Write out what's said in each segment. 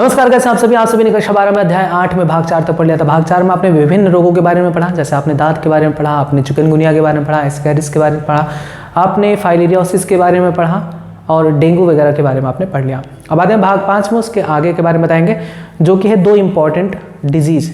नमस्कार, कैसे आप सभी ने कक्षा 12 में अध्याय 8 में भाग 4 तक पढ़ लिया था। भाग 4 में आपने विभिन्न रोगों के बारे में पढ़ा, जैसे आपने दांत के बारे में पढ़ा, आपने चिकनगुनिया के बारे में पढ़ा, एस्कैरिस के बारे में पढ़ा, आपने फाइलेरियोसिस के बारे में पढ़ा और डेंगू वगैरह के बारे में आपने पढ़ लिया। अब आते हैं भाग 5 में, उसके आगे के बारे में बताएंगे, जो कि है 2 इंपॉर्टेंट डिजीज,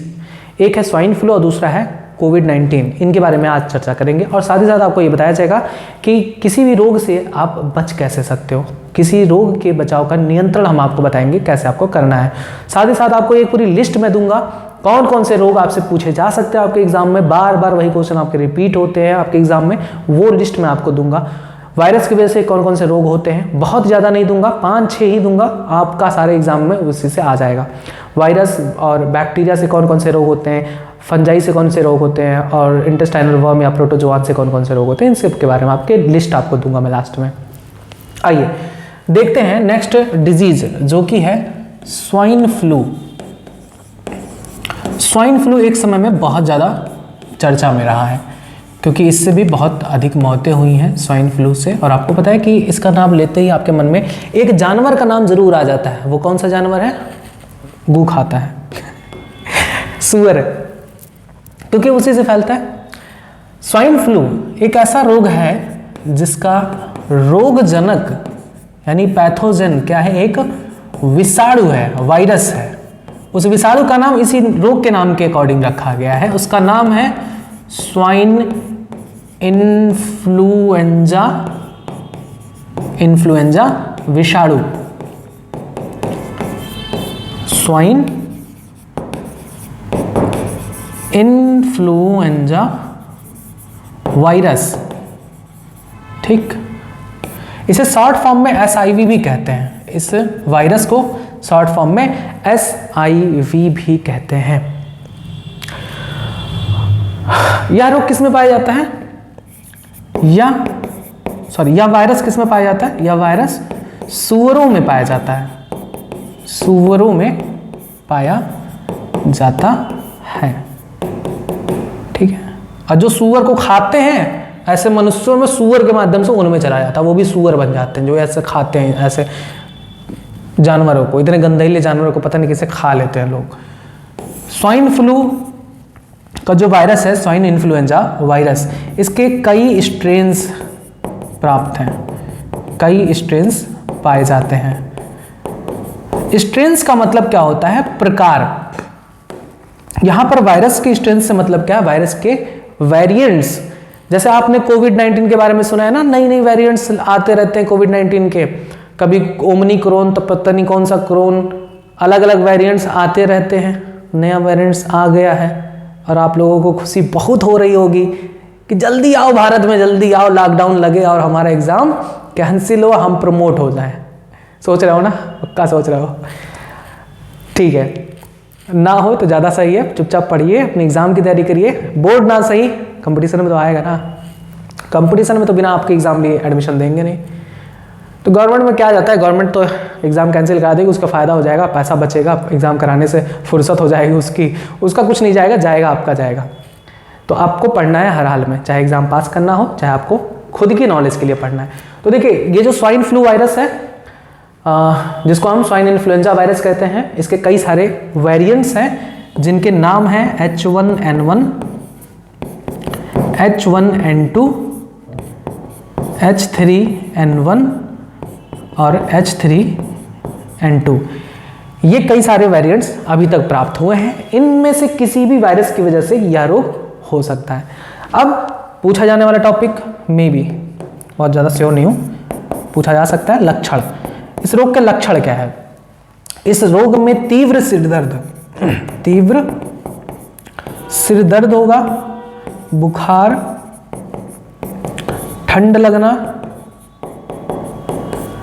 एक है स्वाइन फ्लू और दूसरा है कोविड-19। इनके बारे में आज चर्चा करेंगे और साथ ही साथ आपको ये बताया जाएगा कि किसी भी रोग से आप बच कैसे सकते हो, किसी रोग के बचाव का नियंत्रण हम आपको बताएंगे कैसे आपको करना है। साथ ही साथ आपको एक पूरी लिस्ट में दूंगा कौन कौन से रोग आपसे पूछे जा सकते हैं आपके एग्जाम में, बार बार वही क्वेश्चन आपके रिपीट होते हैं आपके एग्जाम में, वो लिस्ट मैं आपको दूंगा। वायरस की वजह से कौन कौन से रोग होते हैं, बहुत ज़्यादा नहीं दूंगा, 5-6 ही दूंगा, आपका सारे एग्जाम में उसी से आ जाएगा। वायरस और बैक्टीरिया से कौन कौन से रोग होते हैं, फंजाई से कौन से रोग होते हैं और इंटेस्टाइनल वर्म या प्रोटोजोआन से कौन कौन से रोग होते हैं, इन सब के बारे में आपके लिस्ट आपको दूंगा मैं लास्ट में। आइए देखते हैं नेक्स्ट डिजीज, जो कि है स्वाइन फ्लू। स्वाइन फ्लू एक समय में बहुत ज़्यादा चर्चा में रहा है, क्योंकि इससे भी बहुत अधिक मौतें हुई हैं स्वाइन फ्लू से। और आपको पता है कि इसका नाम लेते ही आपके मन में एक जानवर का नाम जरूर आ जाता है। वो कौन सा जानवर है? गू खाता है सूअर, क्योंकि उसी से फैलता है। स्वाइन फ्लू एक ऐसा रोग है जिसका रोगजनक यानी पैथोजन क्या है? एक विषाणु है, वायरस है। उस विषाणु का नाम इसी रोग के नाम के अकॉर्डिंग रखा गया है, उसका नाम है स्वाइन इन्फ्लुएंजा विषाणु, स्वाइन इन्फ्लुएंजा वायरस। ठीक, इसे शॉर्ट फॉर्म में SIV भी कहते हैं। इस वायरस को शॉर्ट फॉर्म में SIV भी कहते हैं। यह रोग किस में पाया जाता है? यह वायरस किस में पाया जाता है? यह वायरस सूअरों में पाया जाता है, सूअरों में पाया जाता है। ठीक है, और जो सूअर को खाते हैं ऐसे मनुष्यों में सूअर के माध्यम से उनमें चला जाता है, वो भी सूअर बन जाते हैं जो ऐसे खाते हैं ऐसे जानवरों को। इतने गंदहीले जानवरों को पता नहीं कैसे खा लेते हैं लोग। स्वाइन फ्लू का जो वायरस है, स्वाइन इन्फ्लुएंजा वायरस, इसके कई स्ट्रेन्स प्राप्त हैं, कई स्ट्रेन्स पाए जाते हैं। स्ट्रेन्स का मतलब क्या होता है? प्रकार। यहां पर वायरस के स्ट्रेन्स से मतलब क्या है? वायरस के वेरिएंट्स। जैसे आपने कोविड-19 के बारे में सुना है ना, नई नई वेरिएंट्स आते रहते हैं कोविड-19 के, कभी ओमिक्रॉन तो पता नहीं कौन सा क्रोन, अलग अलग वेरिएंट्स आते रहते हैं। नया वेरिएंट्स आ गया है और आप लोगों को खुशी बहुत हो रही होगी कि जल्दी आओ भारत में, जल्दी आओ, लॉकडाउन लगे और हमारा एग्जाम कैंसिल हो, हम प्रमोट हो जाएं। सोच रहे हो ना? पक्का सोच रहे हो? ठीक है, ना हो तो ज़्यादा सही है, चुपचाप पढ़िए, अपने एग्जाम की तैयारी करिए। बोर्ड ना सही, कंपटीशन में तो आएगा ना, कंपटीशन में तो बिना आपके एग्जाम लिए एडमिशन देंगे नहीं। तो गवर्नमेंट में क्या जाता है, गवर्नमेंट तो एग्जाम कैंसिल करा देगी, उसका फ़ायदा हो जाएगा, पैसा बचेगा, एग्जाम कराने से फुर्सत हो जाएगी उसका कुछ नहीं जाएगा, जाएगा आपका जाएगा। तो आपको पढ़ना है हर हाल में, चाहे एग्जाम पास करना हो, चाहे आपको खुद की नॉलेज के लिए पढ़ना है। तो देखिए, ये जो स्वाइन फ्लू वायरस है, जिसको हम स्वाइन इन्फ्लुएंजा वायरस कहते हैं, इसके कई सारे वेरिएंट्स हैं जिनके नाम हैं H1N1, H1N2, H3N1 और H3N2। ये कई सारे वेरिएंट्स अभी तक प्राप्त हुए हैं। इनमें से किसी भी वायरस की वजह से यह रोग हो सकता है। अब पूछा जाने वाला टॉपिक में भी बहुत ज़्यादा श्योर नहीं हूँ, पूछा जा सकता है लक्षण। इस रोग के लक्षण क्या है? इस रोग में तीव्र सिर दर्द होगा, बुखार, ठंड लगना,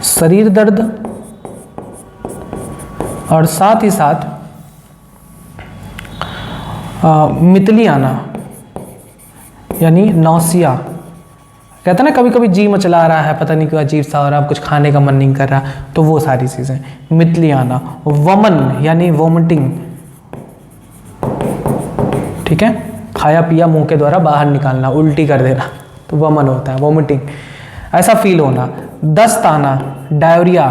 शरीर दर्द और साथ ही साथ मितली आना यानी नौसिया। कहते हैं ना, कभी कभी जी मचला रहा है, पता नहीं क्यों अजीब सा हो रहा है, कुछ खाने का मन नहीं कर रहा, तो वो सारी चीज़ें, मितली आना। वमन यानी वोमिटिंग, ठीक है, खाया पिया मुंह के द्वारा बाहर निकालना, उल्टी कर देना, तो वमन होता है, वोमिटिंग, ऐसा फील होना। दस्त आना, डायरिया,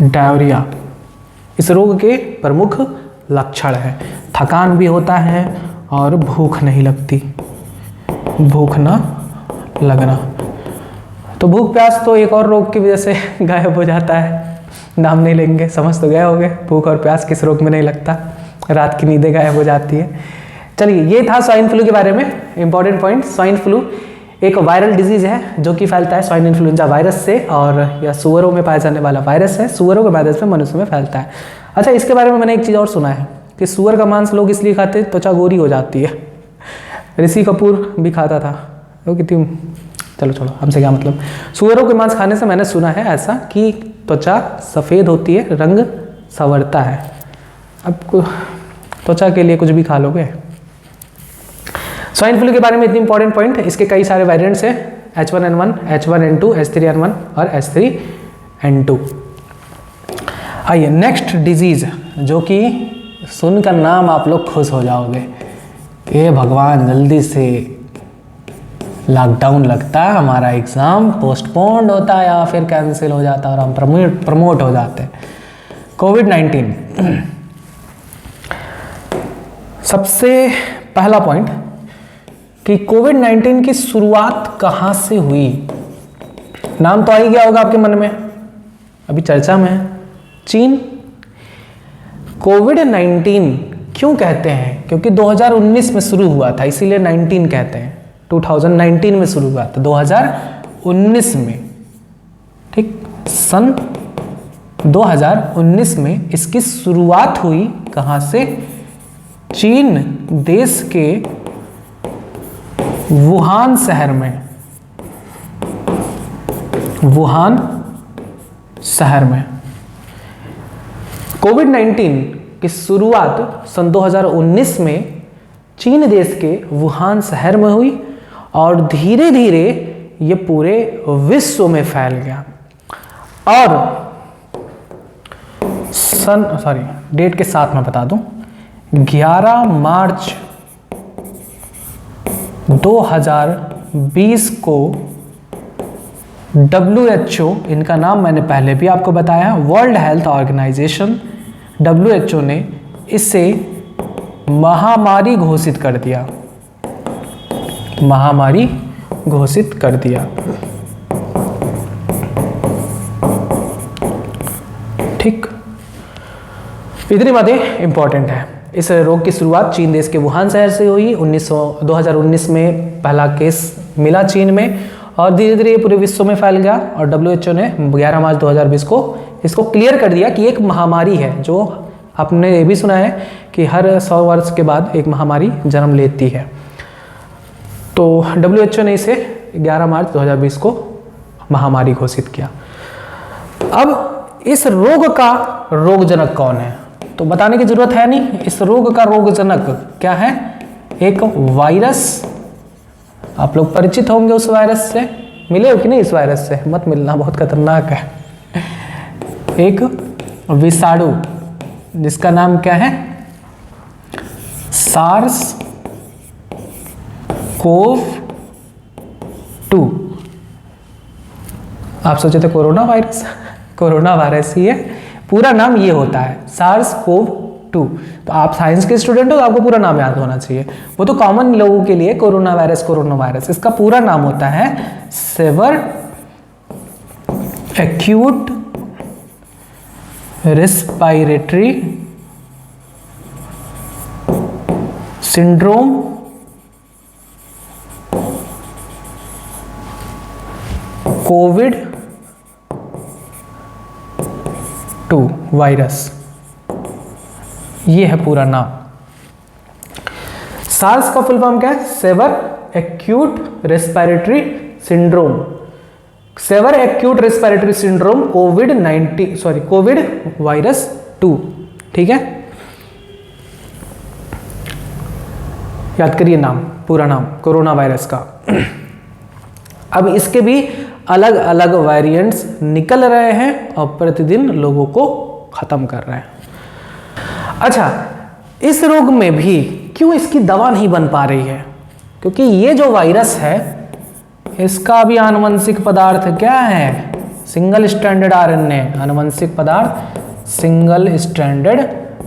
डायरिया इस रोग के प्रमुख लक्षण है। थकान भी होता है और भूख नहीं लगती, भूख ना लगना। तो भूख प्यास तो एक और रोग की वजह से गायब हो जाता है, नाम नहीं लेंगे, समझ तो गए होंगे भूख और प्यास किस रोग में नहीं लगता, रात की नींदें गायब हो जाती है। चलिए, ये था स्वाइन फ्लू के बारे में इंपॉर्टेंट पॉइंट। स्वाइन फ्लू एक वायरल डिजीज है जो कि फैलता है स्वाइन इन्फ्लुएंजा वायरस से, और यह सुअरों में पाया जाने वाला वायरस है, सुअरों के माध्यम से मनुष्य में फैलता है। अच्छा, इसके बारे में मैंने एक चीज़ और सुना है कि सुअर का मांस लोग इसलिए खाते हैं त्वचा गोरी हो जाती है। ऋषि कपूर भी खाता था, वो कितनी, चलो छोड़ो, हमसे क्या मतलब। सुअरों के मांस खाने से मैंने सुना है ऐसा कि त्वचा सफ़ेद होती है, रंग संवरता है। अब त्वचा के लिए कुछ भी खा लोगे। स्वाइन फ्लू के बारे में इतनी इंपॉर्टेंट पॉइंट, इसके कई सारे वेरिएंट्स हैं, H1N1, H1N2, H3N1 और H3N2। आइए नेक्स्ट डिजीज, जो कि सुनकर नाम आप लोग खुश हो जाओगे कि भगवान जल्दी से लॉकडाउन लगता है, हमारा एग्ज़ाम पोस्टपोन्ड होता है या फिर कैंसिल हो जाता है और हम प्रमोट हो जाते हैं। कोविड-19। सबसे पहला पॉइंट कि कोविड-19 की शुरुआत कहाँ से हुई। नाम तो आ ही गया होगा आपके मन में, अभी चर्चा में है, चीन। कोविड-19 क्यों कहते हैं? क्योंकि 2019 में शुरू हुआ था, इसीलिए 19 कहते हैं। 2019 में शुरू हुआ था, 2019 में, ठीक, सन 2019 में इसकी शुरुआत हुई। कहाँ से? चीन देश के वुहान शहर में, वुहान शहर में। कोविड-19 की शुरुआत सन 2019 में चीन देश के वुहान शहर में हुई और धीरे धीरे ये पूरे विश्व में फैल गया। और डेट के साथ मैं बता दूं, 11 मार्च 2020 को WHO, इनका नाम मैंने पहले भी आपको बताया, वर्ल्ड हेल्थ ऑर्गेनाइजेशन WHO ने इसे महामारी घोषित कर दिया, महामारी घोषित कर दिया। ठीक, इतनी बातें इंपॉर्टेंट है। इस रोग की शुरुआत चीन देश के वुहान शहर से हुई। 2019 में पहला केस मिला चीन में और धीरे धीरे पूरे विश्व में फैल गया और WHO ने 11 मार्च 2020 को इसको क्लियर कर दिया कि एक महामारी है। जो आपने ये भी सुना है कि हर 100 वर्ष के बाद एक महामारी जन्म लेती है, तो WHO ने इसे 11 मार्च 2020 को महामारी घोषित किया। अब इस रोग का रोगजनक कौन है तो बताने की जरूरत है नहीं। इस रोग का रोगजनक क्या है? एक वायरस। आप लोग परिचित होंगे उस वायरस से, मिले हो कि नहीं? इस वायरस से मत मिलना, बहुत खतरनाक है। एक विषाणु जिसका नाम क्या है? सार्स कोव-2। आप सोचे थे कोरोना वायरस, कोरोना वायरस ही है, पूरा नाम ये होता है सार्स कोव-2। तो आप साइंस के स्टूडेंट हो तो आपको पूरा नाम याद होना चाहिए। वो तो कॉमन लोगों के लिए कोरोना वायरस, इसका पूरा नाम होता है severe acute respiratory syndrome COVID two virus, ये है पूरा नाम। सार्स का फुल फॉर्म क्या है? Severe acute respiratory syndrome. Severe acute respiratory syndrome COVID virus 2। ठीक है, याद करिए नाम, पूरा नाम कोरोना वायरस का। अब इसके भी अलग अलग वेरिएंट्स निकल रहे हैं और प्रतिदिन लोगों को खत्म कर रहे हैं। अच्छा, इस रोग में भी क्यों इसकी दवा नहीं बन पा रही है? क्योंकि ये जो वायरस है इसका भी आनुवंशिक पदार्थ क्या है? सिंगल स्ट्रैंडेड आरएनए, आनुवंशिक पदार्थ सिंगल स्ट्रैंडेड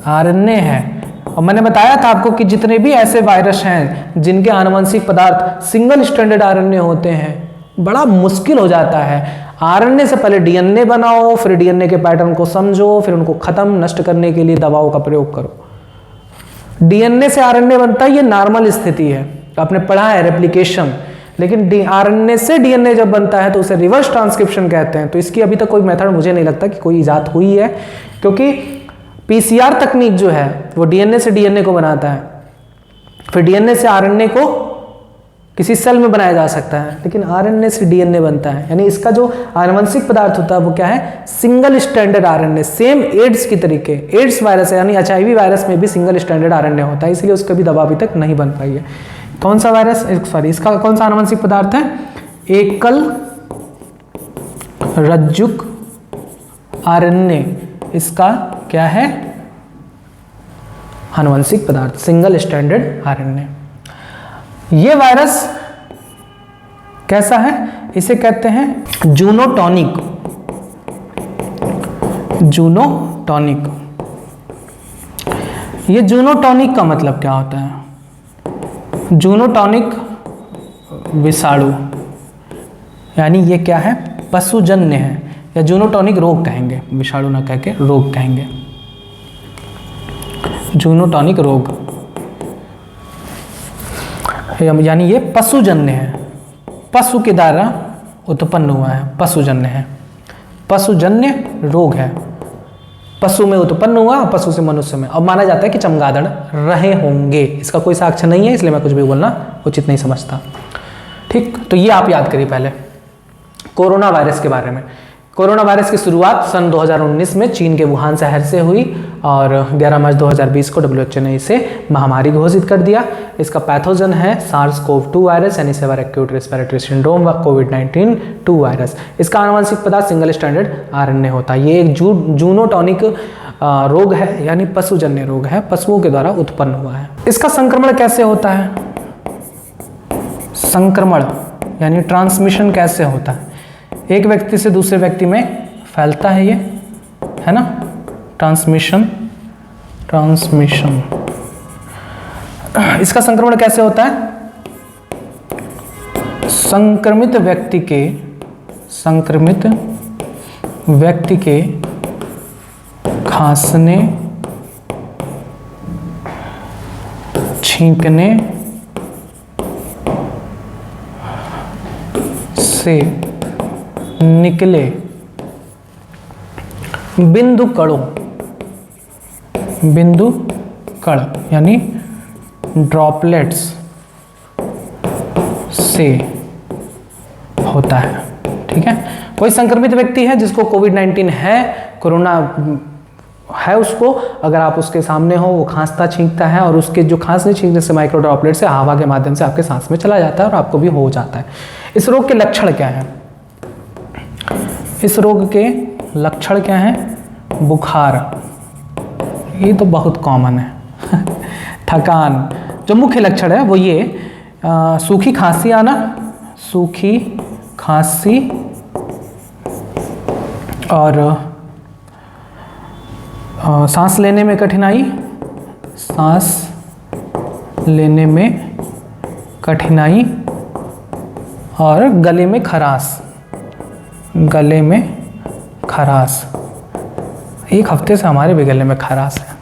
आरएनए है। और मैंने बताया था आपको कि जितने भी ऐसे वायरस हैं जिनके आनुवंशिक पदार्थ सिंगल स्ट्रैंडेड आरएनए होते हैं, बड़ा मुश्किल हो जाता है। आरएनए से पहले डीएनए बनाओ, फिर डीएनए के पैटर्न को समझो, फिर उनको खत्म नष्ट करने के लिए दवाओं का प्रयोग करो। डीएनए से आरएनए बनता है, ये नॉर्मल स्थिति है, आपने पढ़ा है रेप्लिकेशन। लेकिन आरएनए से डीएनए जब बनता है तो उसे रिवर्स ट्रांसक्रिप्शन कहते हैं। तो इसकी अभी तक कोई मेथड मुझे नहीं लगता कि कोई इजाद हुई है, क्योंकि पीसीआर तकनीक जो है वो डीएनए से डीएनए को बनाता है, फिर डीएनए से आरएनए को किसी सेल में बनाया जा सकता है, लेकिन आरएनए से डीएनए बनता है। यानी इसका जो आनुवंशिक पदार्थ होता है वो क्या है, single stranded RNA. Same AIDS की तरीके, एड्स वायरस है यानी एचआईवी वायरस में भी सिंगल स्ट्रैंडेड आरएनए होता है, इसलिए उसकी भी दवा अभी तक नहीं बन पाई है। कौन सा वायरस, सॉरी, इसका कौन सा आनुवंशिक पदार्थ है, एकल रज्जुक आरएनए, इसका क्या है, आनुवंशिक पदार्थ सिंगल स्ट्रैंडेड आरएनए। ये वायरस कैसा है, इसे कहते हैं जूनोटॉनिक। जूनोटॉनिक, ये जूनोटॉनिक का मतलब क्या होता है, जूनोटॉनिक विषाणु, यानी ये क्या है, पशुजन्य है, या जूनोटॉनिक रोग कहेंगे, विषाणु ना कह के रोग कहेंगे, जूनोटॉनिक रोग, यानी ये पशुजन्य है, पशु के द्वारा उत्पन्न हुआ है, पशुजन्य है, पशुजन्य रोग है, पशु में उत्पन्न हुआ, पशु से मनुष्य में। अब माना जाता है कि चमगादड़ रहे होंगे, इसका कोई साक्ष्य नहीं है, इसलिए मैं कुछ भी बोलना उचित नहीं समझता। ठीक, तो ये आप याद करिए। पहले कोरोना वायरस के बारे में। कोरोना वायरस की शुरुआत सन 2019 में चीन के वुहान शहर से हुई और 11 मार्च 2020 को WHO ने इसे महामारी घोषित कर दिया। इसका पैथोजन है SARS-CoV-2 वायरस यानी सेवर एक्यूट रेस्पिरेटरी सिंड्रोम व कोविड-19 2 वायरस। इसका आनुवंशिक पदार्थ सिंगल स्ट्रैंडेड आरएनए होता है। ये एक जूनोटॉनिक रोग है, यानी पशुजन्य रोग है, पशुओं के द्वारा उत्पन्न हुआ है। इसका संक्रमण कैसे होता है, संक्रमण यानी ट्रांसमिशन कैसे होता है, एक व्यक्ति से दूसरे व्यक्ति में फैलता है, ये है ना, ट्रांसमिशन। इसका संक्रमण कैसे होता है, संक्रमित व्यक्ति के खांसने, छींकने से निकले बिंदु कण यानी ड्रॉपलेट्स से होता है। ठीक है, कोई संक्रमित व्यक्ति है जिसको कोविड-19 है, कोरोना है, उसको अगर आप उसके सामने हो, वो खांसता छींकता है और उसके जो खांसने छींकने से माइक्रो ड्रॉपलेट से हवा के माध्यम से आपके सांस में चला जाता है और आपको भी हो जाता है। इस रोग के लक्षण क्या है, इस रोग के लक्षण क्या हैं, बुखार, ये तो बहुत कॉमन है थकान, जो मुख्य लक्षण है वो ये सूखी खांसी आना, सूखी खांसी और सांस लेने में कठिनाई, सांस लेने में कठिनाई और गले में खराश, गले में खराश। एक हफ्ते से हमारे भी गले में खराश है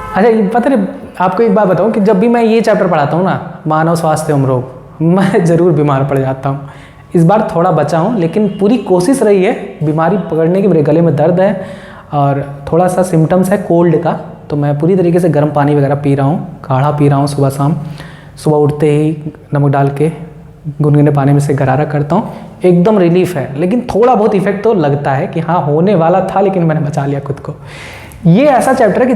अच्छा, ये पता नहीं, आपको एक बात बताऊं कि जब भी मैं ये चैप्टर पढ़ाता हूँ ना, मानव स्वास्थ्य एवं रोग, मैं ज़रूर बीमार पड़ जाता हूँ। इस बार थोड़ा बचा हूँ, लेकिन पूरी कोशिश रही है बीमारी पकड़ने की। मेरे गले में दर्द है और थोड़ा सा सिम्टम्स है कोल्ड का, तो मैं पूरी तरीके से गर्म पानी वगैरह पी रहा हूँ, काढ़ा पी रहा हूँ सुबह शाम। सुबह उठते ही नमक डाल के गुनगुने पानी में से गरारा करता हूँ, एकदम रिलीफ है। लेकिन थोड़ा बहुत इफेक्ट तो लगता है कि हाँ होने वाला था, लेकिन मैंने बचा लिया खुद को। ये ऐसा चैप्टर है कि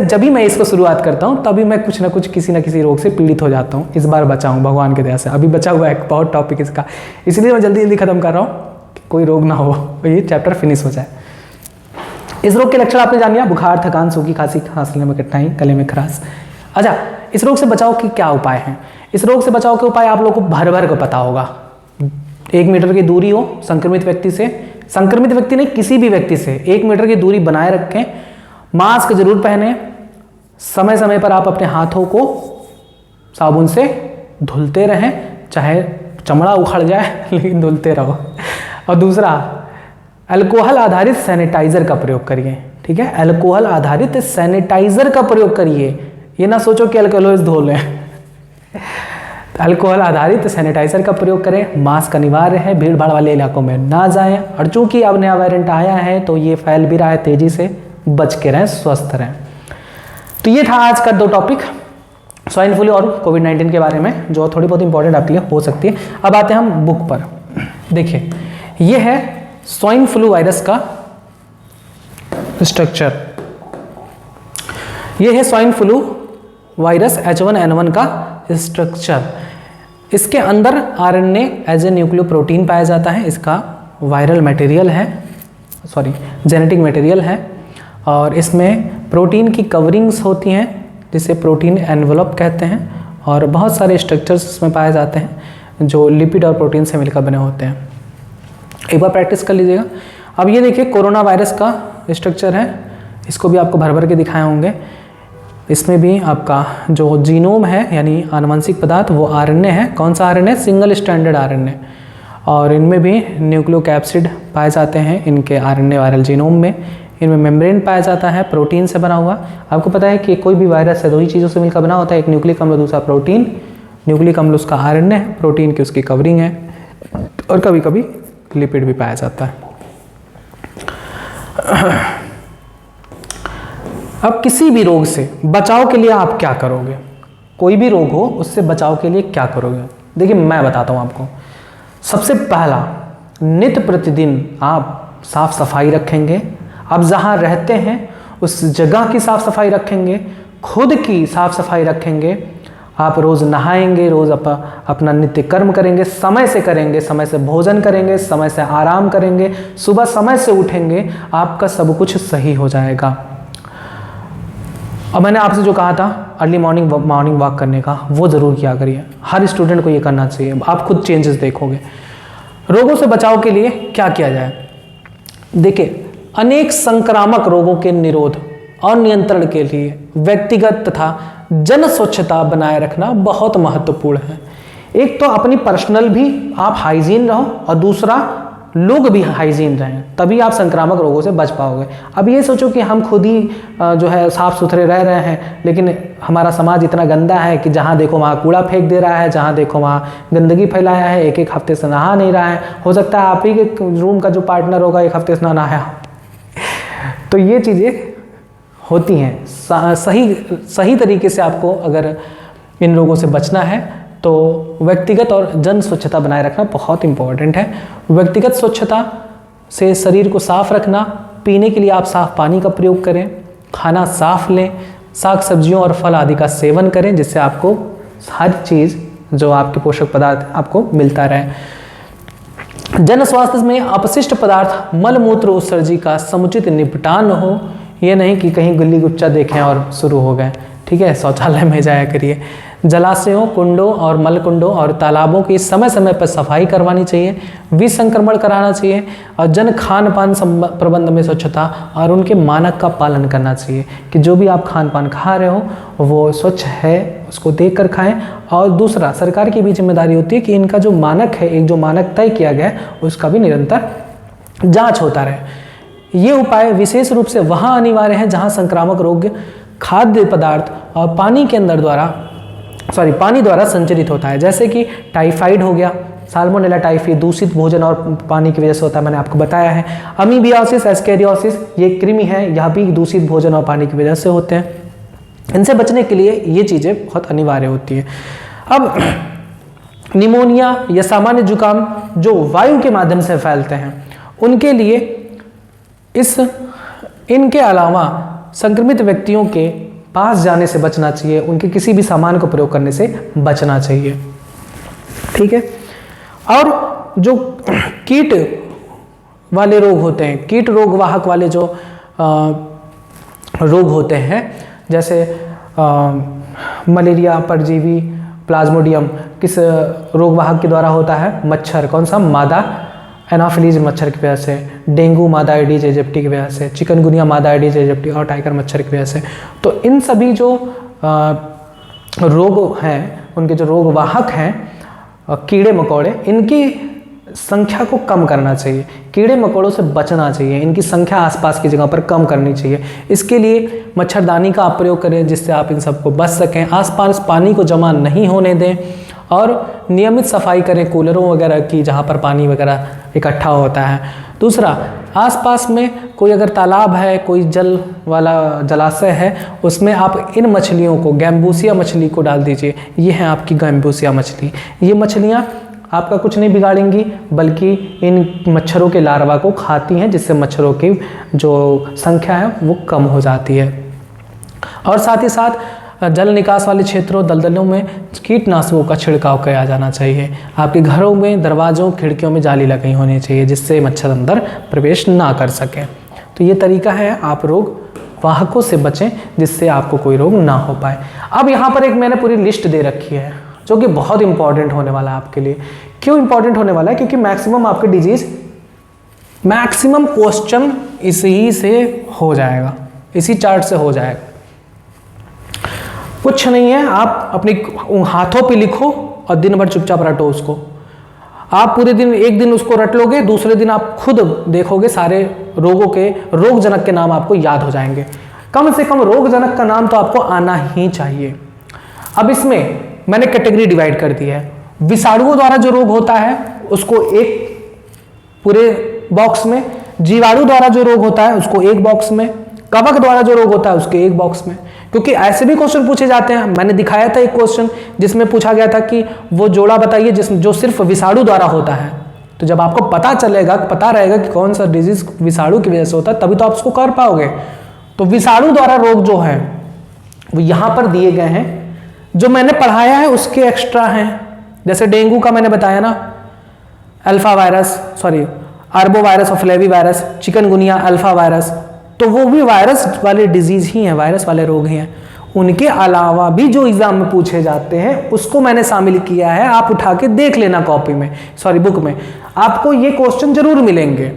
जब भी मैं इसको शुरुआत करता हूँ तभी मैं कुछ ना कुछ किसी न किसी रोग से पीड़ित हो जाता हूँ। इस बार बचा हूँ भगवान की दया से, अभी बचा हुआ है एक बहुत टॉपिक इसका, इसलिए मैं जल्दी जल्दी खत्म कर रहा हूँ कि कोई रोग ना हो, ये चैप्टर फिनिश हो जाए। इस रोग के लक्षण आपने जान लिया, बुखार, थकान, सूखी खांसी, सांस लेने में कठिनाई, गले में खराश। अच्छा, इस रोग से बचाव के क्या उपाय हैं? इस रोग से बचाव के उपाय आप लोगों को भर भर को पता होगा, 1 मीटर की दूरी हो संक्रमित व्यक्ति से, संक्रमित व्यक्ति नहीं किसी भी व्यक्ति से 1 मीटर की दूरी बनाए रखें, मास्क जरूर पहने, समय समय पर आप अपने हाथों को साबुन से धुलते रहें, चाहे चमड़ा उखड़ जाए लेकिन धुलते रहो। और दूसरा, अल्कोहल आधारित सैनिटाइजर का प्रयोग करिए, ठीक है, अल्कोहल आधारित सैनिटाइजर का प्रयोग करिए, ये ना सोचो कि अल्कोहल धो लें। अल्कोहल आधारित सैनिटाइजर का प्रयोग करें, मास्क अनिवार्य है, भीड़ भाड़ वाले इलाकों में ना जाएं, और चूंकि अब नया वेरिएंट आया है तो ये फैल भी रहा है, तेजी से बच के रहें, स्वस्थ रहें। तो ये था आज का 2 टॉपिक, स्वाइन फ्लू और कोविड-19 के बारे में, जो थोड़ी बहुत इंपॉर्टेंट आपके लिए हो सकती है। अब आते हैं हम बुक पर। देखिए ये है स्वाइन फ्लू वायरस का स्ट्रक्चर, ये है स्वाइन फ्लू वायरस H1N1 का स्ट्रक्चर। इसके अंदर आरएनए एज ए न्यूक्लियोप्रोटीन पाया जाता है, इसका वायरल मटेरियल है, सॉरी जेनेटिक मटेरियल है, और इसमें प्रोटीन की कवरिंग्स होती हैं जिसे प्रोटीन एनवेलप कहते हैं, और बहुत सारे स्ट्रक्चर्स इसमें पाए जाते हैं जो लिपिड और प्रोटीन से मिलकर बने होते हैं। एक बार प्रैक्टिस कर लीजिएगा। अब ये देखिए कोरोना वायरस का स्ट्रक्चर है, इसको भी आपको भर भर के दिखाए होंगे। इसमें भी आपका जो जीनोम है यानी आनुवंशिक पदार्थ वो आरएनए है। कौन सा आरएनए? Single stranded RNA. और इनमें भी न्यूक्लियोकैप्सिड पाए जाते हैं इनके आरएनए वायरल जीनोम में। इनमें मेम्ब्रेन पाया जाता है प्रोटीन से बना हुआ। आपको पता है कि कोई भी वायरस है 2 ही चीज़ों से मिलकर बना होता है, एक न्यूक्लिक अम्ल, दूसरा प्रोटीन। न्यूक्लिक अम्ल उसका आरएनए है, प्रोटीन की उसकी कवरिंग है, और कभी कभी लिपिड भी पाया जाता है। अब किसी भी रोग से बचाव के लिए आप क्या करोगे? कोई भी रोग हो उससे बचाव के लिए क्या करोगे? देखिए मैं बताता हूँ आपको। सबसे पहला, नित्य प्रतिदिन आप साफ सफाई रखेंगे। आप जहाँ रहते हैं उस जगह की साफ सफाई रखेंगे, खुद की साफ सफाई रखेंगे। आप रोज़ नहाएंगे, रोज़ अपना नित्य कर्म करेंगे, समय से करेंगे, समय से भोजन करेंगे, समय से आराम करेंगे, सुबह समय से उठेंगे, आपका सब कुछ सही हो जाएगा। अब मैंने आपसे जो कहा था अर्ली मॉर्निंग वॉक करने का, वो ज़रूर किया करिए। हर स्टूडेंट को ये करना चाहिए, आप खुद चेंजेस देखोगे। रोगों से बचाव के लिए क्या किया जाए? देखिए, अनेक संक्रामक रोगों के निरोध और नियंत्रण के लिए व्यक्तिगत तथा जन स्वच्छता बनाए रखना बहुत महत्वपूर्ण है। एक तो अपनी पर्सनल भी आप हाइजीन रहो, और दूसरा लोग भी हाइजीन रहें, तभी आप संक्रामक रोगों से बच पाओगे। अब ये सोचो कि हम खुद ही जो है साफ सुथरे रह रहे हैं, लेकिन हमारा समाज इतना गंदा है कि जहाँ देखो वहाँ कूड़ा फेंक दे रहा है, जहाँ देखो वहाँ गंदगी फैलाया है, एक हफ्ते से नहा नहीं रहा है। हो सकता है आप ही के रूम का जो पार्टनर होगा 1 हफ्ते से ना नहाया हो। तो ये चीज़ें होती हैं। सही तरीके से आपको अगर इन रोगों से बचना है तो व्यक्तिगत और जन स्वच्छता बनाए रखना बहुत इंपॉर्टेंट है। व्यक्तिगत स्वच्छता से शरीर को साफ रखना, पीने के लिए आप साफ पानी का प्रयोग करें, खाना साफ लें, साग सब्जियों और फल आदि का सेवन करें, जिससे आपको हर चीज़ जो आपके पोषक पदार्थ आपको मिलता रहे। जन स्वास्थ्य में अपशिष्ट पदार्थ मल मूत्र उत्सर्जी का समुचित निपटान हो। ये नहीं कि कहीं गुल्ली गुच्चा देखें और शुरू हो गए, ठीक है, शौचालय में जाया करिए। जलाशयों, कुंडों और मलकुंडों और तालाबों की समय समय पर सफाई करवानी चाहिए, विसंक्रमण कराना चाहिए, और जन खान पान प्रबंध में स्वच्छता और उनके मानक का पालन करना चाहिए कि जो भी आप खान पान खा रहे हो वो स्वच्छ है, उसको देख कर खाएँ। और दूसरा, सरकार की भी जिम्मेदारी होती है कि इनका जो मानक है, एक जो मानक तय किया गया है, उसका भी निरंतर जाँच होता रहे। ये उपाय विशेष रूप से वहाँ अनिवार्य हैं जहाँ संक्रामक रोग खाद्य पदार्थ और पानी द्वारा संचरित होता है, जैसे कि टाइफाइड हो गया, साल्मोनेला टाइफी दूषित भोजन और पानी की वजह से होता है, मैंने आपको बताया है। अमीबियासिस, एस्केरियोसिस, ये कृमि है, यह भी दूषित भोजन और पानी की वजह से होते हैं। इनसे बचने के लिए ये चीज़ें बहुत अनिवार्य होती है। अब निमोनिया या सामान्य जुकाम जो वायु के माध्यम से फैलते हैं, उनके लिए इनके अलावा संक्रमित व्यक्तियों के पास जाने से बचना चाहिए, उनके किसी भी सामान को प्रयोग करने से बचना चाहिए, ठीक है। और जो कीट वाले रोग होते हैं, कीट रोग वाहक वाले जो रोग होते हैं, जैसे मलेरिया, परजीवी प्लाज्मोडियम किस रोगवाहक के द्वारा होता है? मच्छर। कौन सा? मादा एनाफिलीज मच्छर की वजह से। डेंगू मादा एडिस एजिप्टी की वजह से। चिकनगुनिया मादा एडिस एजिप्टी और टाइगर मच्छर की वजह से। तो इन सभी जो रोग हैं, उनके जो रोगवाहक हैं कीड़े मकोड़े, इनकी संख्या को कम करना चाहिए, कीड़े मकोड़ों से बचना चाहिए, इनकी संख्या आसपास की जगह पर कम करनी चाहिए। इसके लिए मच्छरदानी का आप प्रयोग करें जिससे आप इन सबको बच सकें। आसपास पानी को जमा नहीं होने दें और नियमित सफाई करें कूलरों वगैरह की जहाँ पर पानी वगैरह इकट्ठा होता है। दूसरा, आसपास में कोई अगर तालाब है, कोई जल वाला जलाशय है, उसमें आप इन मछलियों को, गैम्बूसिया मछली को डाल दीजिए। ये है आपकी गैम्बूसिया मछली। ये मछलियाँ आपका कुछ नहीं बिगाड़ेंगी बल्कि इन मच्छरों के लार्वा को खाती हैं, जिससे मच्छरों की जो संख्या है वो कम हो जाती है। और साथ ही साथ जल निकास वाले क्षेत्रों, दलदलों में कीटनाशकों का छिड़काव किया जाना चाहिए। आपके घरों में, दरवाज़ों, खिड़कियों में जाली लगी होनी चाहिए जिससे मच्छर अंदर प्रवेश ना कर सकें। तो ये तरीका है, आप रोग वाहकों से बचें जिससे आपको कोई रोग ना हो पाए। अब यहाँ पर एक मैंने पूरी लिस्ट दे रखी है जो कि बहुत इंपॉर्टेंट होने वाला है आपके लिए। क्यों इंपॉर्टेंट होने वाला है? क्योंकि मैक्सिमम आपके डिजीज, मैक्सिमम क्वेश्चन इसी से हो जाएगा, इसी चार्ट से हो जाएगा। कुछ नहीं है, आप अपनी हाथों पे लिखो और दिन भर चुपचाप रटो उसको। आप पूरे दिन, एक दिन उसको रट लोगे, दूसरे दिन आप खुद देखोगे सारे रोगों के, रोगजनक के नाम आपको याद हो जाएंगे। कम से कम रोगजनक का नाम तो आपको आना ही चाहिए। अब इसमें मैंने कैटेगरी डिवाइड कर दी है। विषाणुओं द्वारा जो रोग होता है उसको एक पूरे बॉक्स में, जीवाणु द्वारा जो रोग होता है उसको एक बॉक्स में, कवक द्वारा जो रोग होता है उसके एक बॉक्स में। क्योंकि ऐसे भी क्वेश्चन पूछे जाते हैं। मैंने दिखाया था एक क्वेश्चन जिसमें पूछा गया था कि वो जोड़ा बताइए जो सिर्फ विषाणु द्वारा होता है। तो जब आपको पता चलेगा, पता रहेगा कि कौन सा डिजीज विषाणु की वजह से होता है, तभी तो आप उसको कर पाओगे। तो विषाणु द्वारा रोग जो है वो यहाँ पर दिए गए हैं। जो मैंने पढ़ाया है उसके एक्स्ट्रा हैं। जैसे डेंगू का मैंने बताया ना, alpha virus, sorry arbo virus और flavi virus, chikungunya alpha virus, तो वो भी वायरस वाले डिजीज ही हैं, वायरस वाले रोग ही हैं। उनके अलावा भी जो एग्जाम में पूछे जाते हैं उसको मैंने शामिल किया है। आप उठा के देख लेना कॉपी में, सॉरी बुक में, आपको ये क्वेश्चन जरूर मिलेंगे।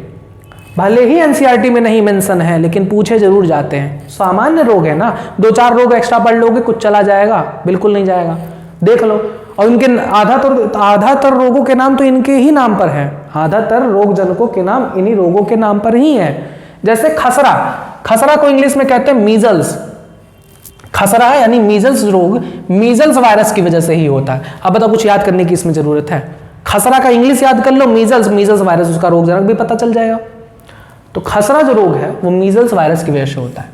भले ही एनसीईआरटी में नहीं मेंशन है लेकिन पूछे जरूर जाते हैं। सामान्य रोग है ना, 2-4 रोग एक्स्ट्रा पढ़ लोगे, कुछ चला जाएगा? बिल्कुल नहीं जाएगा। देख लो। और इनके आधातर रोगों के नाम तो इनके ही नाम पर है। आधातर रोग जनकों के नाम इन्हीं रोगों के नाम पर ही है। जैसे खसरा, खसरा को इंग्लिश में कहते हैं मीजल्स। खसरा है यानी मीजल्स रोग, मीजल्स वायरस की वजह से ही होता है। अब बताओ, कुछ याद करने की इसमें जरूरत है? खसरा का इंग्लिश याद कर लो, मीजल्स, मीजल्स वायरस, उसका रोग जनक भी पता चल जाएगा। तो खसरा जो रोग है वो मीजल्स वायरस की वजह से होता है।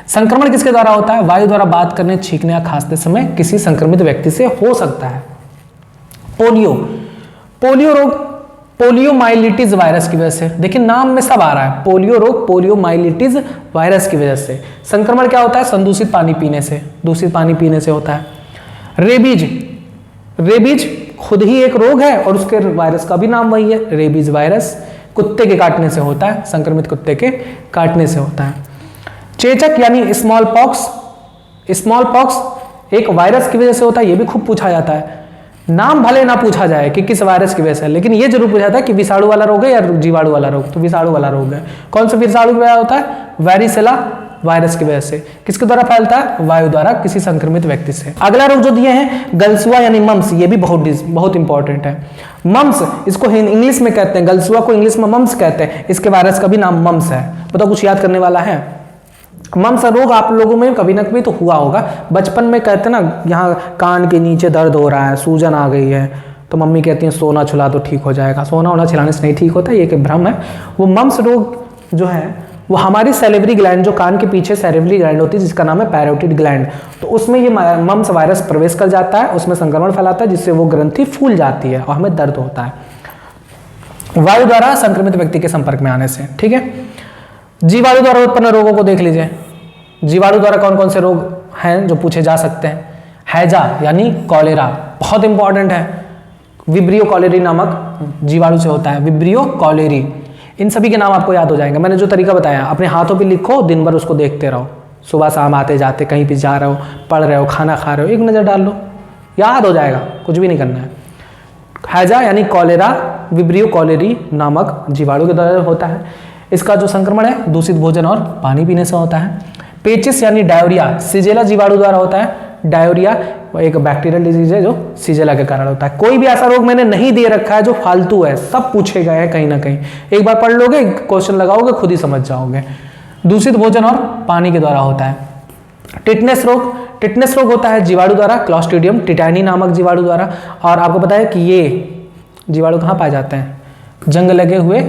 संक्रमण किसके द्वारा होता है? वायु द्वारा बात करने, छींकने या खांसते समय किसी संक्रमित व्यक्ति से हो सकता है। पोलियो, पोलियो रोग पोलियोमाइलिटिस वायरस की वजह से। देखिए नाम में सब आ रहा है, पोलियो रोग पोलियोमाइलिटिस वायरस की वजह से। संक्रमण क्या होता है? संदूषित पानी पीने से, दूषित पानी पीने से होता है। रेबीज, रेबीज खुद ही एक रोग है और उसके वायरस का भी नाम वही है, रेबीज वायरस। कुत्ते के काटने से होता है, संक्रमित कुत्ते के काटने से होता है। चेचक यानी स्मॉल पॉक्स, स्मॉल पॉक्स एक वायरस की वजह से होता है, ये भी खूब पूछा जाता है। नाम भले ना पूछा जाए कि किस वायरस की वजह से, लेकिन ये जरूर पूछा जाता है कि विषाणु वाला रोग है या जीवाणु वाला रोग। तो विषाणु वाला रोग है। कौन सा विषाणु की वजह होता है? वैरिसेला वायरस की वजह से। किसके द्वारा फैलता है? वायु द्वारा किसी संक्रमित व्यक्ति से। अगला रोग जो दिए हैं गलसुआ यानी मम्स, ये भी बहुत इंपॉर्टेंट है। मम्स, इसको इंग्लिश में कहते हैं, गलसुआ को इंग्लिश में मम्स कहते हैं। इसके वायरस का भी नाम मम्स है। बताओ, कुछ याद करने वाला है? मम्स रोग आप लोगों में कभी ना कभी तो हुआ होगा। बचपन में कहते हैं ना, यहाँ कान के नीचे दर्द हो रहा है, सूजन आ गई है, तो मम्मी कहती हैं सोना छुला तो ठीक हो जाएगा। सोना वोना छिलाने से नहीं ठीक होता, ये एक भ्रम है। वो मम्स रोग जो है वो हमारी सैलिवरी ग्लैंड, जो कान के पीछे सैलिवरी ग्लैंड होती है जिसका नाम है पैरोटिड ग्लैंड, तो उसमें ये मम्स वायरस प्रवेश कर जाता है, उसमें संक्रमण फैलाता है जिससे वो ग्रंथि फूल जाती है और हमें दर्द होता है वायु द्वारा संक्रमित व्यक्ति के संपर्क में आने से। ठीक है। जीवाणु द्वारा उत्पन्न रोगों को देख लीजिए। जीवाणु द्वारा कौन कौन से रोग हैं जो पूछे जा सकते हैं? हैजा यानी कॉलेरा, बहुत इंपॉर्टेंट है। विब्रियो कॉलेरी नामक जीवाणु से होता है, विब्रियो कॉलेरी। इन सभी के नाम आपको याद हो जाएंगे। मैंने जो तरीका बताया अपने हाथों पे लिखो, दिन भर उसको देखते रहो, सुबह शाम आते जाते कहीं भी जा रहे हो, पढ़ रहे हो, खाना खा रहे हो, एक नज़र डाल लो, याद हो जाएगा, कुछ भी नहीं करना है। हैजा यानी कॉलेरा विब्रियो कॉलेरी नामक जीवाणु के द्वारा होता है। इसका जो संक्रमण है दूषित भोजन और पानी पीने से होता है। पेचिस यानी डायोरिया सिजेला जीवाणु द्वारा होता है। डायोरिया एक बैक्टीरियल डिजीज है जो सिजेला के कारण होता है। कोई भी ऐसा रोग मैंने नहीं दे रखा है जो फालतू है, सब पूछे गए हैं कहीं ना कहीं, एक बार पढ़ लोगे, क्वेश्चन लगाओगे, खुद ही समझ जाओगे। दूषित भोजन और पानी के द्वारा होता है। टिटनेस रोग, टिटनेस रोग होता है जीवाणु द्वारा, क्लॉस्ट्रिडियम टिटानी नामक जीवाणु द्वारा। और आपको पता है कि ये जीवाणु कहाँ पाए जाते हैं? जंग लगे हुए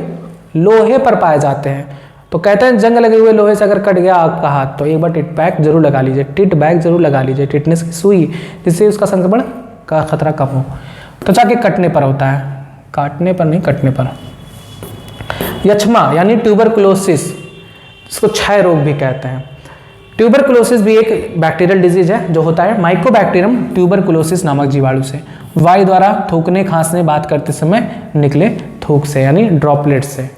लोहे पर पाए जाते हैं। तो कहते हैं जंग लगे हुए लोहे से अगर कट गया आपका हाथ तो एक बार टिट पैक जरूर लगा लीजिए, टिट बैग जरूर लगा लीजिए, टिटनेस की सुई, जिससे उसका संक्रमण का खतरा कम हो। त्वचा के कटने पर होता है, काटने पर नहीं, कटने पर। यक्ष्मा यानी ट्यूबरकुलोसिस, इसको क्षय रोग भी कहते हैं। ट्यूबरकुलोसिस भी एक बैक्टीरियल डिजीज है जो होता है माइकोबैक्टीरियम ट्यूबरकुलोसिस नामक जीवाणु से, वायु द्वारा थूकने, खांसने, बात करते समय निकले थूक से यानी ड्रॉपलेट से।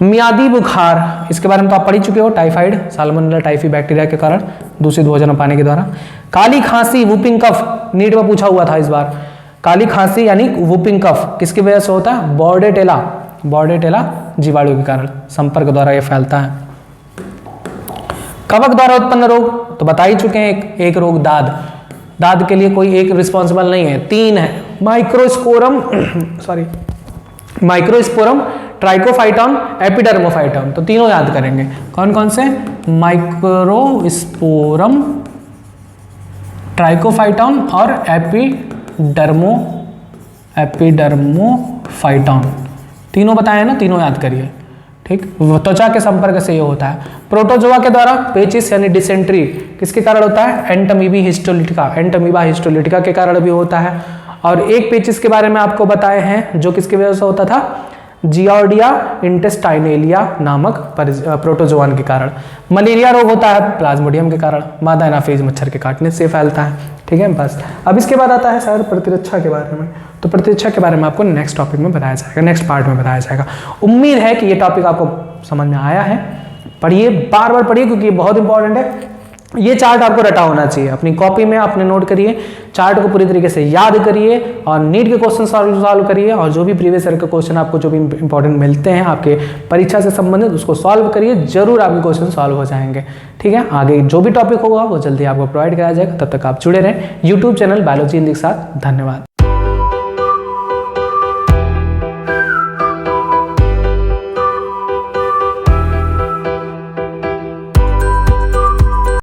मियादी बुखार, इसके बारे में तो आप पढ़ ही चुके हो, टाइफाइड साल्मोनेला टाइफी बैक्टीरिया के कारण दूषित भोजन और पानी के द्वारा। काली खांसी वूपिंग कफ, नीट में पूछा हुआ था इस बार। काली खांसी यानी वूपिंग कफ किसकी वजह से होता है? बॉर्डेटेला, बॉर्डेटेला जीवाणु के कारण संपर्क द्वारा यह फैलता है। कवक द्वारा उत्पन्न रोग तो बता ही चुके हैं, एक रोग दाद, दाद के लिए कोई एक रिस्पॉन्सिबल नहीं है, तीन है। माइक्रोस्पोरम माइक्रोस्पोरम, ट्राइकोफाइटॉन, एपिडर्मोफाइटॉन, तो तीनों याद करेंगे। कौन कौन से? माइक्रोस्पोरम, ट्राइकोफाइटॉन और एपिडर्मोफाइटॉन, तीनों बताए ना, तीनों याद करिए। ठीक, त्वचा के संपर्क से ये होता है। प्रोटोजोआ के द्वारा पेचिस यानी डिसेंट्री किसके कारण होता है? एंटमीबा हिस्टोलिटिका, एंटमीबा हिस्टोलिटिका के कारण भी होता है। और एक पेचिस के बारे में आपको बताए हैं जो किसकी वजह से होता था? जियार्डिया इंटेस्टाइनेलिया नामक प्रोटोजोआन के कारण। मलेरिया रोग होता है प्लाज्मोडियम के कारण, मादा एनाफेज मच्छर के काटने से फैलता है। ठीक है, बस। अब इसके बाद आता है सर प्रतिरक्षा के बारे में, तो प्रतिरक्षा के बारे में आपको नेक्स्ट टॉपिक में बताया जाएगा, नेक्स्ट पार्ट में बताया जाएगा। उम्मीद है कि ये टॉपिक आपको समझ में आया है। पढ़िए, बार बार पढ़िए क्योंकि ये बहुत इंपॉर्टेंट है। ये चार्ट आपको रटा होना चाहिए, अपनी कॉपी में आपने नोट करिए, चार्ट को पूरी तरीके से याद करिए और नीट के क्वेश्चन सॉल्व करिए। और जो भी प्रीवियस ईयर के क्वेश्चन आपको जो भी इंपॉर्टेंट मिलते हैं आपके परीक्षा से संबंधित, उसको सॉल्व करिए, जरूर आपके क्वेश्चन सॉल्व हो जाएंगे। ठीक है, आगे जो भी टॉपिक होगा वो जल्दी आपको प्रोवाइड कराया जाएगा। तब तक आप जुड़े रहें यूट्यूब चैनल बायोलॉजी हिंदी के साथ। धन्यवाद।